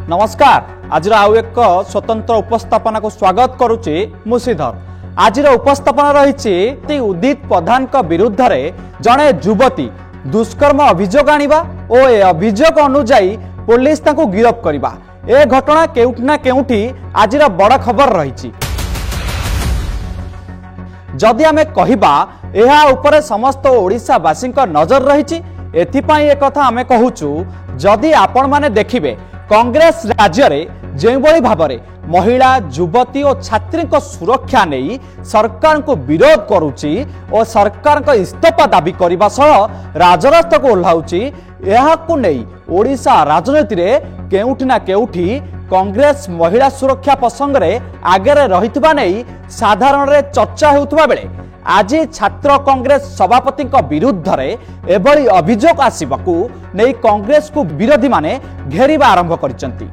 नमस्कार। आज आउ एक स्वतंत्र उपस्थापना को स्वागत करुच्ची मुसीधर। आज उपस्थापना रही उदित प्रधान विरुद्ध रे जड़े युवती दुष्कर्म अभियोग आनिबा और ए अभियोग अनुजाई पुलिस तांको गिरफ करबा। ए घटना केउठी ना केउठी आज बड़ खबर रही। जदि आमे कहिबा एहा उपरे समस्त ओडिशावासी नजर रही। एथिपाई एक कथा आमे कहूचु, जदि आपण माने देखिबे कांग्रेस राज्य में जो भाव में महिला युवती और छात्री सुरक्षा नहीं सरकार को विरोध करुच्ची और सरकार को इस्तीफा दाबी करने सह राजरास्ता को ओह्लाउची, यहाकु नहीं ओडिशा राजनीति में केउठी ना केउठी कांग्रेस महिला सुरक्षा प्रसंग रे आगे रहितबा नहीं साधारण रे चर्चा हेउतबा बेले आज छात्र कांग्रेस सभापति विरुद्ध रे एभली अभियोग आसिबाकू नहीं कांग्रेस को विरोधी माने घेरिबा आरंभ करिसंती।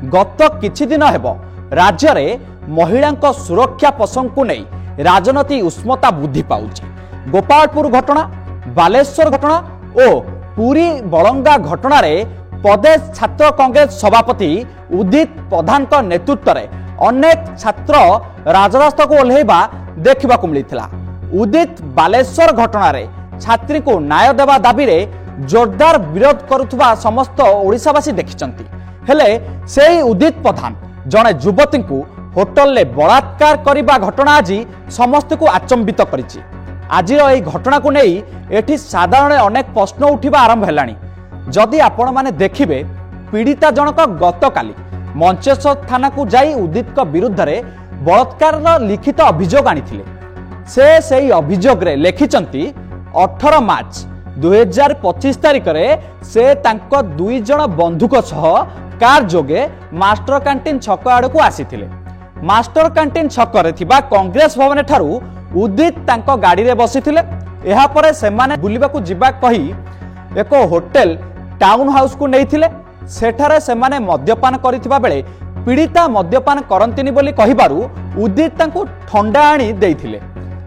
गत किछि दिन हेबो राज्य रे महिला सुरक्षा प्रसंग को नहीं राजनीति उष्मता वृद्धि पाउछि। गोपालपुर घटना, बालेश्वर घटना और पुरी बलंगा घटना रे प्रदेश छात्र कांग्रेस सभापति उदित प्रधान नेतृत्व रे अनेक छात्र राजरास्ता को ओह्लैबा देखा मिलता। उदित बालेश्वर घटना रे छात्री को न्याय देवा दाबी रे जोरदार विरोध करुवा समस्त ओडिशावासी देखिचंती। हेले सेही उदित प्रधान जड़े युवती को होटल ले बलात्कार करने घटना आज समस्त को आचंबित करिछि। आज यही घटना को नहीं एठी साधारण अनेक प्रश्न उठिबा आरंभ हेलानी। जदि आपण माने देखिबे पीड़िता जनक गतकाली मंचेश्वर थाना को जाई उदित विरुद्ध रे बलात्कार लिखित अभियोग आनिथिले। से अभियोग रे लेखिचंती 18 मार्च 2025 तारिख रे से तांको दुई जण बंधुक सह कार जोगे मास्टर कैंटीन छक आड़ को आसीथिले। मास्टर कैंटीन छक रे थिबा कांग्रेस भवन ठारू उदित तांको गाड़ी रे बसिथिले। एहा परे सेमाने बुलिबाकू जिबा कही एक होटल टाउन हाउस को नैथिले। सेठारे सेमाने मद्यपान करिथिबा बेले पीड़िता मद्यपान करंतिनी बोली कहिबारु उदित तांको ठंडा आनी देइथिले।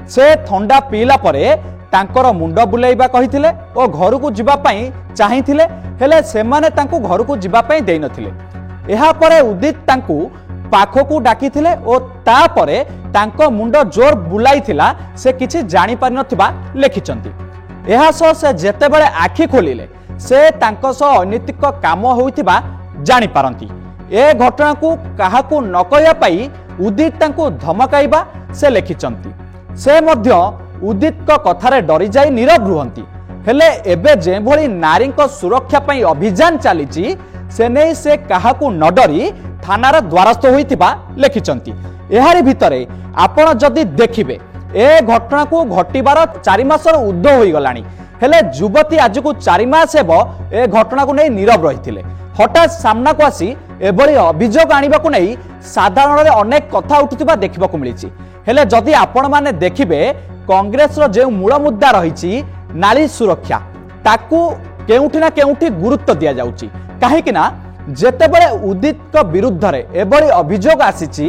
से ठंडा पीला परे तांकर मुंड बुलाइबा कहिथिले और घर को जिबा पई चाहिथिले, हेले सेमाने तांको घर को जिबा पई देइ नथिले। एहा परे उदित तांको पाखकू डाकिथिले और ता परे तांको मुंड जोर बुलाइथिला से किछि जानि पारि नथिबा लेखिचंती। एहा सह से जेते बेले आखि खोलिले से तांको सह अनैतिक काम होइथिबा जानि पारंती। ए घटना को काहाकू न कहिया पई उदित तांको धमकाइबा से लेखिचंती। से मध्य उदित कथारे डरी जाई नीरव रुहंती। हेले एबे जे भली नारी सुरक्षा पई अभियान चलीची से नहीं से काहाकू न डरी थानार द्वारस्थ होइतिबा लेखिचंती। एहारी भितरे आपण जदि देखिबे ए घटना को घटिबार 4 मासर उद्ध होई गलानी। हेले युवती आज को 4 मास हेबो ए घटना को नहीं नीरव रहिथिले। हठात सामना को आसी एभली अभियोग आनिबा को नहीं साधारण रे अनेक कथा उठुतिबा देखिबाकू मिलिछि। हेले जदि आपण माने देखिबे कांग्रेस रो जे मूल मुद्दा रहिछि नारी सुरक्षा ताकू केउठी ना केउठी गुरुत्व दिया जाउछि। काहेकि ना जेतेबेले उदित विरुद्ध रे एभली अभियोग आसीछि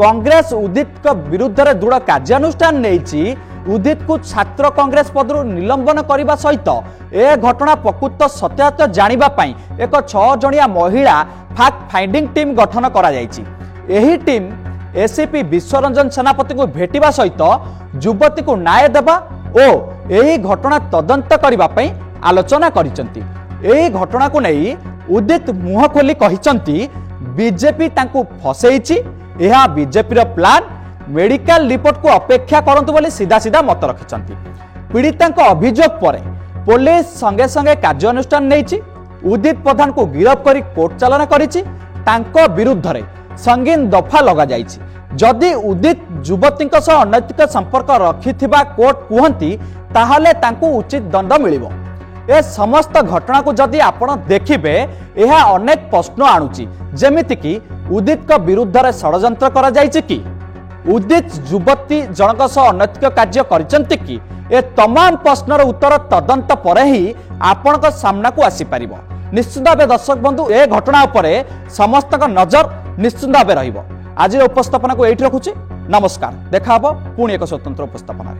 कांग्रेस उदित विरुद्ध रे दृढ़ कार्यानुष्ठान नेइछि। उदित को छात्र कांग्रेस पदरु निलंबन करने सहित ए घटना प्रकृत सत्यासत्य जानिबा पई एक 6 जणिया महिला फैक्ट फाइंडिंग टीम गठन करा जायछि। एही टीम एसीपी विश्वरंजन सेनापति को भेटिबा सहित युवती को न्याय देबा और एही घटना तदंत करबा पई आलोचना करिसंती। एही घटना को नहीं उदित मुह खोली कहिसंती बीजेपी तांको फसेइछि। एहा बीजेपी रो प्लान, मेडिकल रिपोर्ट को अपेक्षा करंतु बोली सीधा सीधा मत रखिसंती। पीड़िता अभियोग पर पुलिस संगे संगे कार्यानुष्ठान नेइछि। उदित प्रधान को गिरफ करी कोर्ट चालान करिछि। तांको विरुद्ध रे संगीन दफा लगा जाइछि। जदि उदित युवती अनैतिक संपर्क रखिथिबा कोर्ट कहती ताहले तांको उचित दंड मिलिबो। ए समस्त घटना को जदि आपण देखिबे एहा अनेक प्रश्न आणुछि, जेमिति कि उदित विरुद्ध रे षडयंत्र करा जाइछि कि उदित युवती जनक सह अनैतिक कार्य करिसंती कि ए तमाम प्रश्नर उत्तर तदंत पर ही आपण सामना को आसी पारिबो। निश्चित भाव दर्शक बंधु ए घटना उपरे समस्त नजर निश्चित भाव रहिबो। आज उपस्थापना को एठी रखुछि। नमस्कार। देखा हबो पुणी एक स्वतंत्र उपस्थापना।